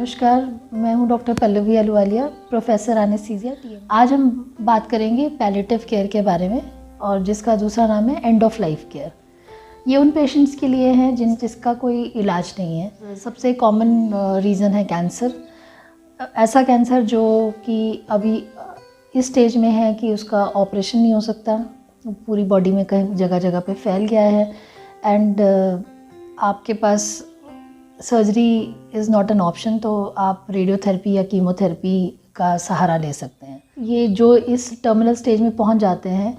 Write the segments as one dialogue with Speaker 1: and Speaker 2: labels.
Speaker 1: नमस्कार, मैं हूं doctor Pallavi Ahluwalia, professor anaesthesia TM. आज हम बात करेंगे पैलिएटिव केयर के बारे में, और जिसका दूसरा नाम है एंड ऑफ लाइफ केयर। ये उन पेशेंट्स के लिए है जिसका कोई इलाज नहीं है। सबसे कॉमन रीज़न है कैंसर। ऐसा कैंसर जो कि अभी इस स्टेज में है कि उसका ऑपरेशन नहीं हो सकता, पूरी बॉडी में कहीं जगह जगह पे फैल गया है, एंड आपके पास surgery is not an option, तो आप रेडियोथेरेपी या कीमोथेरेपी का सहारा ले सकते हैं। ये जो इस टर्मिनल स्टेज में पहुंच जाते हैं,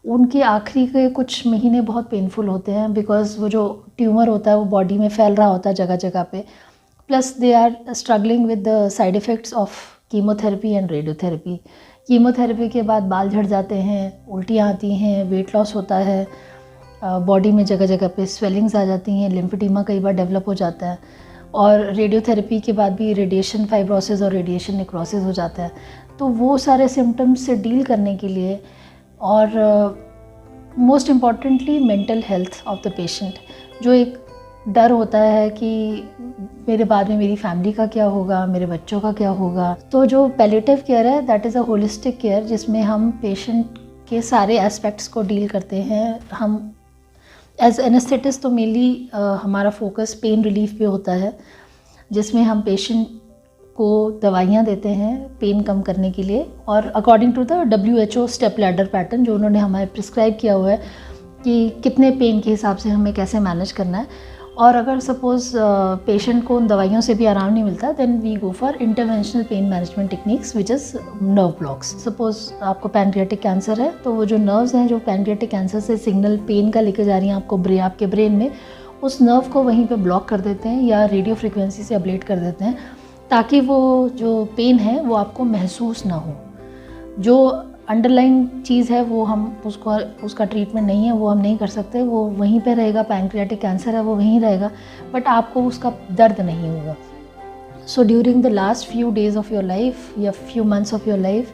Speaker 1: उनके आखिरी के कुछ महीने बहुत पेनफुल होते हैं, बिकॉज़ वो जो ट्यूमर होता है वो बॉडी में फैल रहा होता है जगह जगह पे, plus they are struggling with the side effects of chemotherapy and radiotherapy. Chemotherapy के बाद बाल झड़ जाते हैं, उल्टियाँ आती हैं, वेट लॉस होता है, बॉडी में जगह जगह पे स्वेलिंग्स आ जाती हैं, लिम्फेडिमा कई बार डेवलप हो जाता है, और रेडियोथेरेपी के बाद भी रेडिएशन फाइब्रोसिस और रेडिएशन नेक्रोसिस हो जाता है। तो वो सारे सिम्टम्स से डील करने के लिए, और most importantly mental health of the patient, जो एक डर होता है कि मेरे बाद में मेरी फैमिली का क्या होगा, मेरे बच्चों का क्या होगा। तो जो पैलिएटिव केयर है, that is a holistic care, जिसमें हम पेशेंट के सारे एस्पेक्ट्स को डील करते हैं। हम एज एनेस्थेटिस्ट तो मेनली हमारा फोकस पेन रिलीफ पे होता है, जिसमें हम पेशेंट को दवाइयाँ देते हैं पेन कम करने के लिए, और according to the WHO step ladder pattern जो उन्होंने हमें प्रिस्क्राइब किया हुआ है कि कितने पेन के हिसाब से हमें कैसे मैनेज करना है। और अगर सपोज़ पेशेंट को उन दवाइयों से भी आराम नहीं मिलता, then we go for interventional pain management techniques which is nerve blocks. Suppose आपको पैनक्रियाटिक कैंसर है, तो वो जो नर्व्स हैं जो पैनक्रियाटिक कैंसर से सिग्नल पेन का लेके जा रही हैं आपके ब्रेन में, उस नर्व को वहीं पे ब्लॉक कर देते हैं या रेडियो फ्रिक्वेंसी से अब्लेट कर देते हैं, ताकि वो जो पेन है वो आपको महसूस ना हो। जो अंडरलाइन चीज़ है वो हम उसका ट्रीटमेंट नहीं है, वो हम नहीं कर सकते, वो वहीं पे रहेगा। पैनक्रियाटिक कैंसर है वो वहीं रहेगा, बट आपको उसका दर्द नहीं होगा। So during the last few days of your life या few months of your life,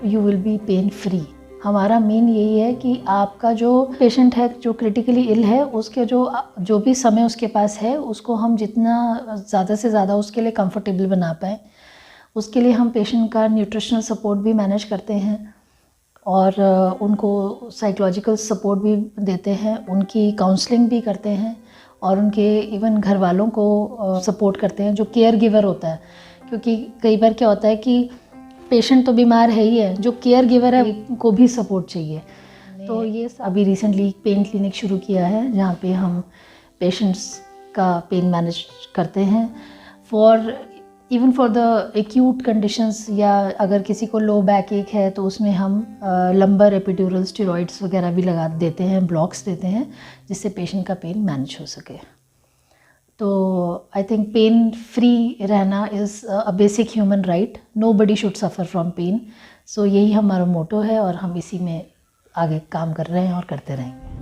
Speaker 1: you will be pain free. हमारा मेन यही है कि आपका जो पेशेंट है जो क्रिटिकली इल है, उसके जो भी समय उसके पास है, उसको हम जितना ज़्यादा से ज़्यादा उसके लिए कंफर्टेबल बना पाएँ। उसके लिए हम पेशेंट का न्यूट्रिशनल सपोर्ट भी मैनेज करते हैं, और उनको साइकोलॉजिकल सपोर्ट भी देते हैं, उनकी काउंसलिंग भी करते हैं, और उनके इवन घर वालों को सपोर्ट करते हैं जो केयर गिवर होता है। क्योंकि कई बार क्या होता है कि पेशेंट तो बीमार है ही है, जो केयर गिवर है को भी सपोर्ट चाहिए। तो ये अभी रिसेंटली पेन क्लिनिक शुरू किया है, जहाँ पे हम पेशेंट्स का पेन मैनेज करते हैं even for the acute conditions, या अगर किसी को लो बैक एक है तो उसमें हम लंबर एपिड्यूरल स्टेरॉइड्स वगैरह भी लगा देते हैं, ब्लॉक्स देते हैं, जिससे पेशेंट का पेन मैनेज हो सके। तो आई थिंक पेन फ्री रहना is a basic human right. Nobody should suffer from pain. So यही हमारा मोटो है, और हम इसी में आगे काम कर रहे हैं और करते रहेंगे।